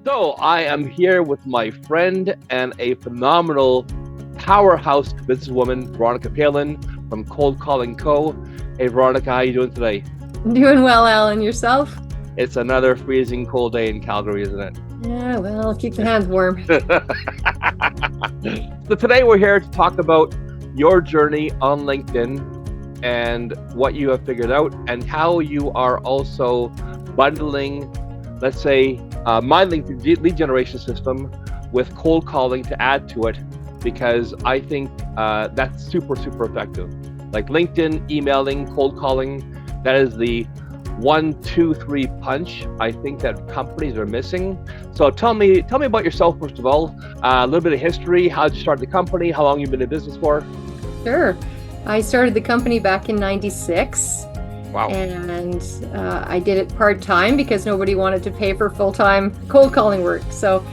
So I am here with my friend and a phenomenal powerhouse businesswoman, Veronica Palin from Cold Calling Co. Hey Veronica, how you doing today? Doing well, Alan. Yourself? It's another freezing cold day in Calgary, isn't Yeah, well, keep the hands warm. it? So today we're here to talk about your journey on LinkedIn and what you have figured out and how you are also bundling, let's say, my LinkedIn lead generation system with cold calling to add to it, because I think that's super, super effective. Like LinkedIn, emailing, cold calling, that is the 1, 2, 3 punch I think that companies are missing. So tell me about yourself first of all. A little bit of history. How did you start the company? How long you been in business for? Sure. I started the company back in '96, Wow. and I did it part-time because nobody wanted to pay for full-time cold calling work. So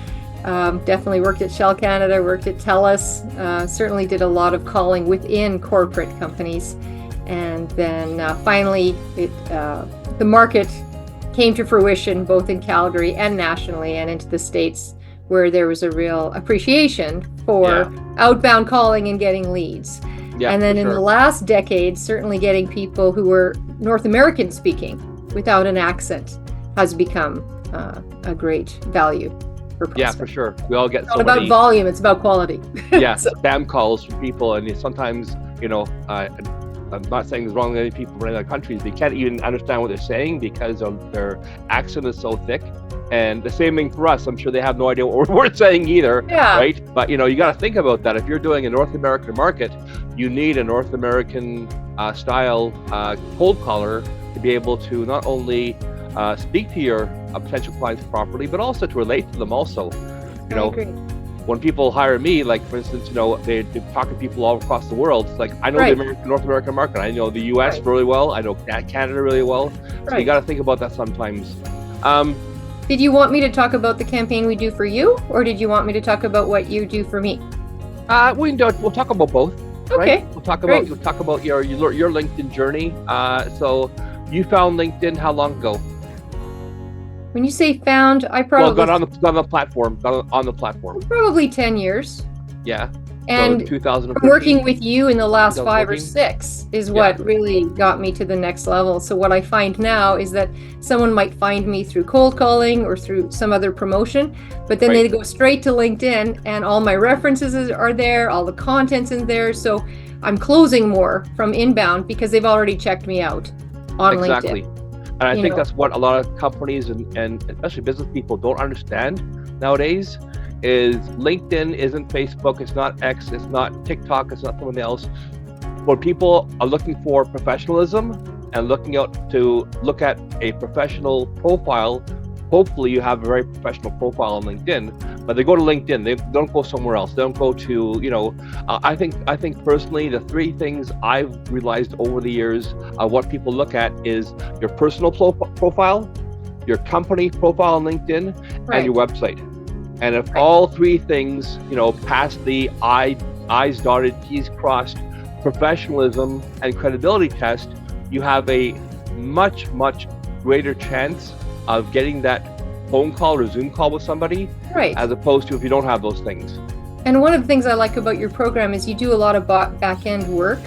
definitely worked at Shell Canada, worked at TELUS, certainly did a lot of calling within corporate companies. And then finally, the market came to fruition both in Calgary and nationally and into the States, where there was a real appreciation for outbound calling and getting leads. Yeah, and then for in sure. the last decade, certainly getting people who were North American speaking without an accent has become a great value for prospects. Yeah, for sure. We all get It's not so about many volume, it's about quality. yeah So, spam calls from people, and sometimes I'm not saying there's wrong with any people from other countries, but you can't even understand what they're saying because their accent is so thick. And the same thing for us. I'm sure they have no idea what we're saying either, yeah, right? But you got to think about that. If you're doing a North American market, you need a North American style cold caller to be able to not only speak to your potential clients properly, but also to relate to them also. I agree. When people hire me, like for instance, they talk to people all across the world. It's like I know Right. the North American market. I know the U.S. Right. really well. I know Canada really well. So you Right. got to think about that sometimes. Did you want me to talk about the campaign we do for you, or did you want me to talk about what you do for me? We'll talk about both. Okay. Right? We'll talk Great. about your LinkedIn journey. So you found LinkedIn how long ago? When you say found, I Well, probably got on the platform. Got on the platform. probably 10 years. Yeah. And so 2013. working with you in the last 5 or 2014? 6 is what really got me to the next level. So what I find now is that someone might find me through cold calling or through some other promotion, but then Right. they go straight to LinkedIn and all my references are there, all the content's in there. So I'm closing more from inbound because they've already checked me out on Exactly. LinkedIn. And I think that's what a lot of companies and especially business people don't understand nowadays is LinkedIn isn't Facebook, it's not X, it's not TikTok, it's not someone else. When people are looking for professionalism and looking out to look at a professional profile, hopefully you have a very professional profile on LinkedIn, but they go to LinkedIn, they don't go somewhere else. They don't go to, I think personally, the 3 things I've realized over the years, what people look at is your personal profile, your company profile on LinkedIn, and your website. And if all 3 things, pass the I's dotted, T's crossed professionalism and credibility test, you have a much, much greater chance of getting that phone call or Zoom call with somebody, Right. as opposed to if you don't have those things. And one of the things I like about your program is you do a lot of back-end work.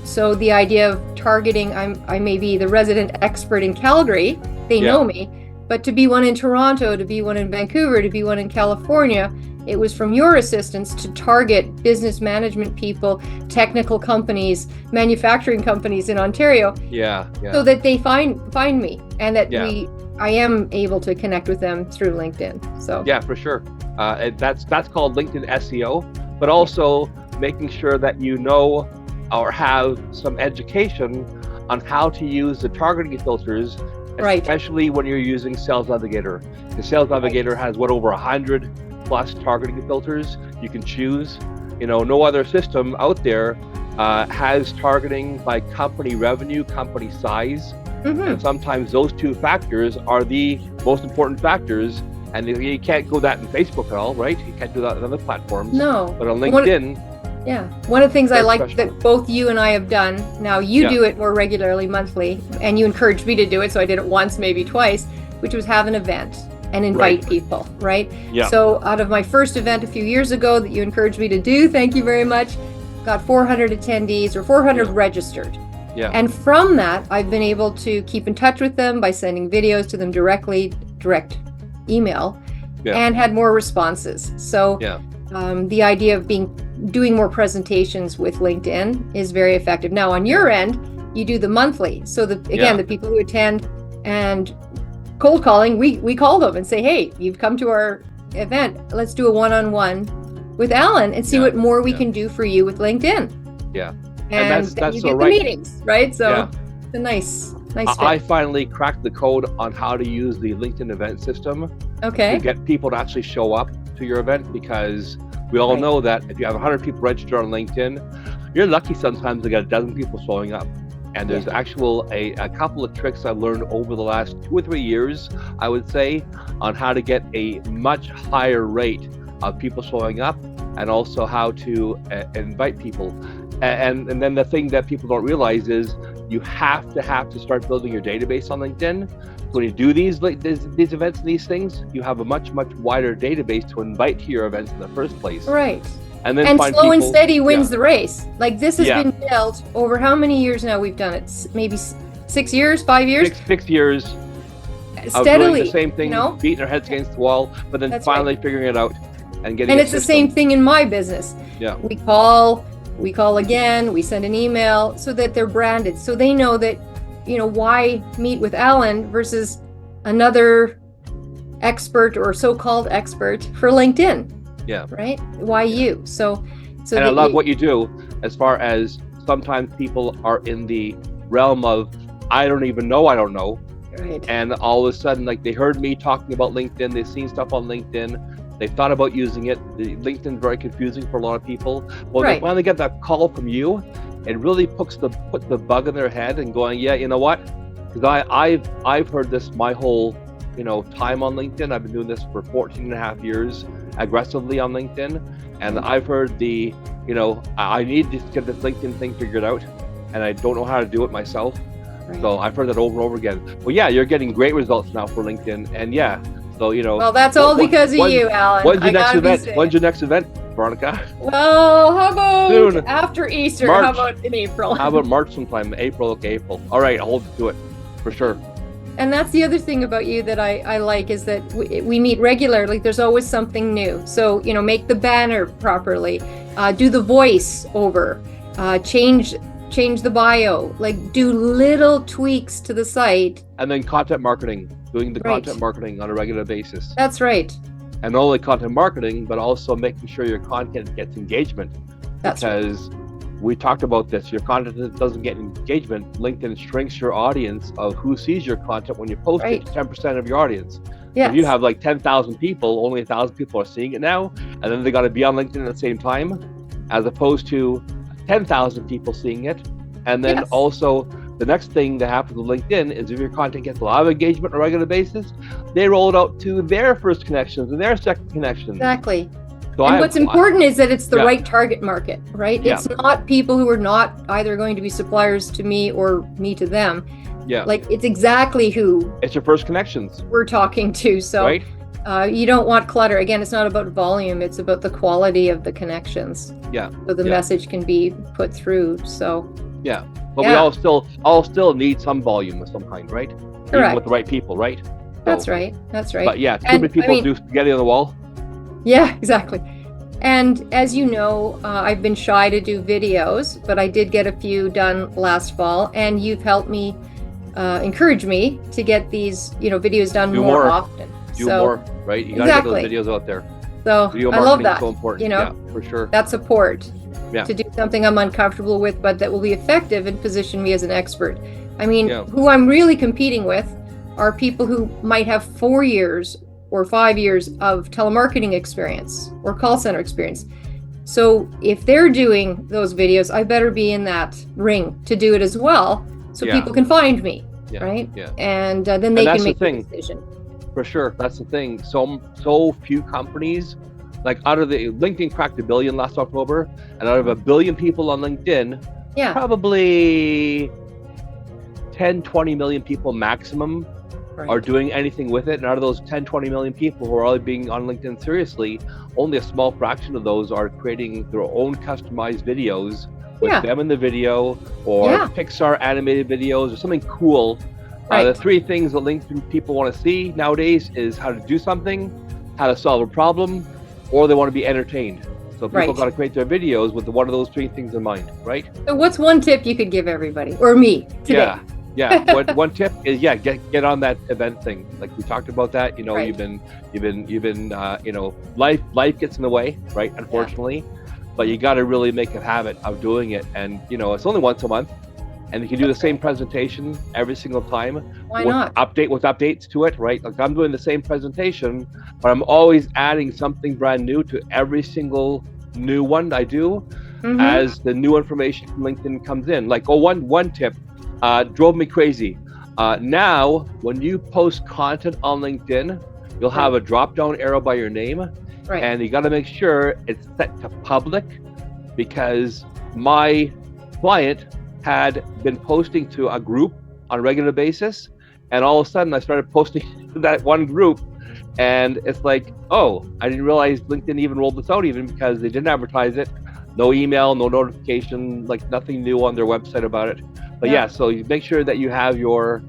So the idea of targeting, I may be the resident expert in Calgary, they know me, but to be one in Toronto, to be one in Vancouver, to be one in California, it was from your assistance to target business management people, technical companies, manufacturing companies in Ontario, so that they find me and that I am able to connect with them through LinkedIn. So yeah, for sure. That's called LinkedIn SEO, but also making sure that you know or have some education on how to use the targeting filters, especially when you're using Sales Navigator. The Sales Navigator has over 100 plus targeting filters you can choose. No other system out there has targeting by company revenue, company size. And sometimes those 2 factors are the most important factors, and you can't go that in Facebook at all, right? You can't do that on other platforms. No. But on LinkedIn, one of the things I like that both you and I have done, now you do it more regularly, monthly, and you encouraged me to do it, so I did it once, maybe twice, which was have an event. and invite people, right? Yeah. So out of my first event a few years ago that you encouraged me to do, thank you very much, got 400 attendees or 400 registered. Yeah. And from that, I've been able to keep in touch with them by sending videos to them directly, direct email, and had more responses. So the idea of doing more presentations with LinkedIn is very effective. Now on your end, you do the monthly. So the people who attend and cold calling, we call them and say, hey, you've come to our event. Let's do a one-on-one with Alan and see what more we can do for you with LinkedIn. Yeah. And that's you get the meetings, right? So it's a nice fit. I finally cracked the code on how to use the LinkedIn event system to get people to actually show up to your event, because we all know that if you have 100 people registered on LinkedIn, you're lucky sometimes to get a dozen people showing up. And there's a couple of tricks I've learned over the last 2 or 3 years, I would say, on how to get a much higher rate of people showing up, and also how to invite people. And then the thing that people don't realize is you have to start building your database on LinkedIn. When you do these events and these things, you have a much wider database to invite to your events in the first place. Right. And then slow and steady wins the race. Like this has been built over how many years now we've done it? Maybe 6 years, 5 years? 6 years. Steadily. Of doing the same thing, beating our heads against the wall, but then finally figuring it out and getting. And it's the same thing in my business. Yeah. We call again, we send an email so that they're branded, so they know that, why meet with Alan versus another expert or so-called expert for LinkedIn. Yeah. Right? Why you? So and I love what you do, as far as sometimes people are in the realm of, I don't know. Right. And all of a sudden, like, they heard me talking about LinkedIn, they've seen stuff on LinkedIn, they've thought about using it. The LinkedIn's very confusing for a lot of people. Well, they finally get that call from you, it really puts the bug in their head and going, yeah, you know what? Because I've heard this my whole time on LinkedIn. I've been doing this for 14 and a half years aggressively on LinkedIn, and I've heard I need to get this LinkedIn thing figured out, and I don't know how to do it myself. So I've heard that over and over again. Well, yeah, you're getting great results now for LinkedIn, and so well, that's all because of you, Alan. When's your next event, Veronica? Well, how about soon, after Easter? March. How about in April? How about March sometime? April. Okay, April. All right, I'll hold you to it for sure. And that's the other thing about you that I like, is that we meet regularly. There's always something new. So, make the banner properly, do the voice over, change the bio, like do little tweaks to the site. And then content marketing, doing the content marketing on a regular basis. That's right. And not only content marketing, but also making sure your content gets engagement. Because we talked about this, your content doesn't get engagement, LinkedIn shrinks your audience of who sees your content when you post it to 10% of your audience. Yes. If you have like 10,000 people, only 1,000 people are seeing it now, and then they got to be on LinkedIn at the same time, as opposed to 10,000 people seeing it. And then also the next thing that happens with LinkedIn is if your content gets a lot of engagement on a regular basis, they roll it out to their first connections and their second connections. Exactly. So and what's important is that it's the right target market, right? It's not people who are not either going to be suppliers to me or me to them. Yeah. Like, it's exactly who. It's your first connections. We're talking to. So you don't want clutter. Again, it's not about volume. It's about the quality of the connections. Yeah. So the message can be put through. So. Yeah. But we all still need some volume of some kind, right? Correct. Even with the right people, right? So, that's right. That's right. But yeah, too many people do spaghetti on the wall. Yeah, exactly. And as you know, I've been shy to do videos, but I did get a few done last fall, and you've helped me, encourage me to get these, videos done more often. Do more, right? You gotta get those videos out there. So I love that. So important. Yeah, for sure. That support to do something I'm uncomfortable with, but that will be effective and position me as an expert. I mean, who I'm really competing with are people who might have 4 years or 5 years of telemarketing experience or call center experience. So if they're doing those videos, I better be in that ring to do it as well, so people can find me, right? Yeah. And then they can make a decision. For sure, that's the thing. So few companies, like out of the LinkedIn cracked 1 billion last October, and out of 1 billion people on LinkedIn, probably 10, 20 million people maximum are doing anything with it. And out of those 10, 20 million people who are all being on LinkedIn seriously, only a small fraction of those are creating their own customized videos with them in the video, or Pixar animated videos, or something cool. The three things that LinkedIn people want to see nowadays is how to do something, how to solve a problem, or they want to be entertained. So people got to create their videos with one of those three things in mind, right? So what's one tip you could give everybody, or me today? One tip is get on that event thing. Like we talked about that. You know, you've been you know, life gets in the way, right? Unfortunately, but you got to really make a habit of doing it. And you know, it's only once a month, and you can do the same presentation every single time. Why not? With updates to it, right? Like I'm doing the same presentation, but I'm always adding something brand new to every single new one I do as the new information from LinkedIn comes in. Like, one tip drove me crazy. Now, when you post content on LinkedIn, you'll have a drop-down arrow by your name, and you got to make sure it's set to public, because my client had been posting to a group on a regular basis, and all of a sudden I started posting to that one group, and it's like, oh, I didn't realize LinkedIn even rolled this out, even because they didn't advertise it. No email, no notification, like nothing new on their website about it. But so you make sure that you have your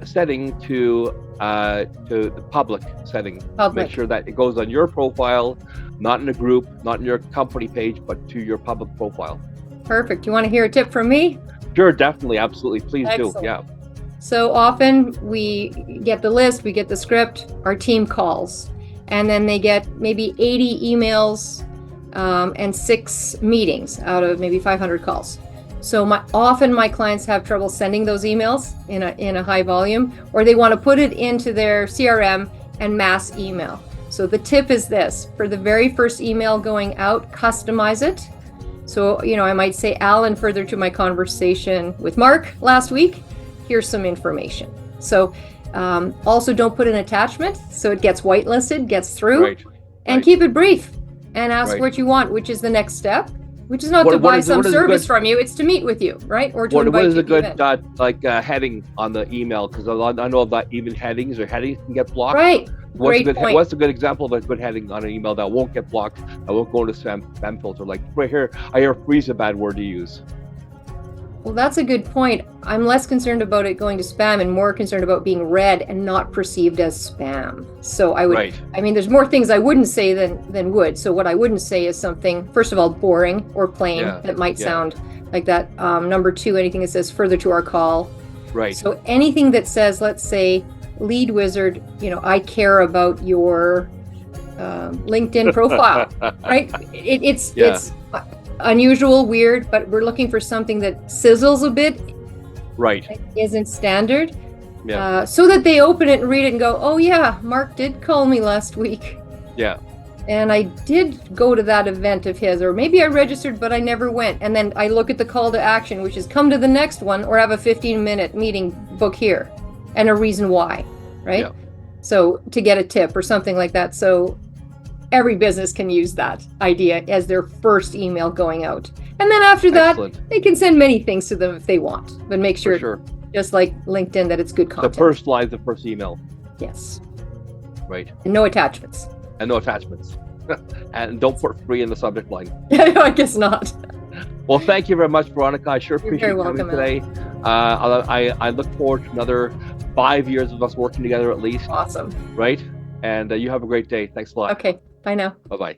setting to the public setting. Make sure that it goes on your profile, not in a group, not in your company page, but to your public profile. Perfect. You want to hear a tip from me? Sure, definitely, absolutely. Please do. Yeah. So often we get the list, we get the script, our team calls, and then they get maybe 80 emails and 6 meetings out of maybe 500 calls. So often my clients have trouble sending those emails in a high volume, or they want to put it into their CRM and mass email. So the tip is this: for the very first email going out, customize it. So, you know, I might say, Alan, further to my conversation with Mark last week, here's some information. So also don't put an attachment, so it gets whitelisted, gets through, and keep it brief, and ask what you want, which is the next step, which is not to buy some service from you, it's to meet with you, right? Or to invite you. What is a good heading on the email? Because I know that even headings can get blocked. Right. What's a good example of a good heading on an email that won't get blocked, that won't go into spam filter? Like right here, I hear freeze a bad word to use. Well, that's a good point. I'm less concerned about it going to spam and more concerned about being read and not perceived as spam. So I would, I mean, there's more things I wouldn't say than would. So what I wouldn't say is something, first of all, boring or plain that might sound like that. Number 2, anything that says further to our call. Right. So anything that says, let's say, lead wizard, you know, I care about your LinkedIn profile, right? It's unusual, weird, but we're looking for something that sizzles a bit, isn't standard, so that they open it and read it and go, oh yeah, Mark did call me last week, and I did go to that event of his, or maybe I registered but I never went. And then I look at the call to action, which is come to the next one or have a 15-minute meeting, book here, and a reason why, right? So to get a tip or something like that. So every business can use that idea as their first email going out. And then after that, they can send many things to them if they want, but make sure, just like LinkedIn, that it's good content. The first line, the first email. Yes. Right. And no attachments. And no attachments. And don't put free in the subject line. I guess not. Well, thank you very much, Veronica. I sure appreciate you coming today. I look forward to another 5 years of us working together at least. Awesome. Right? And you have a great day. Thanks a lot. Okay. Bye now. Bye-bye.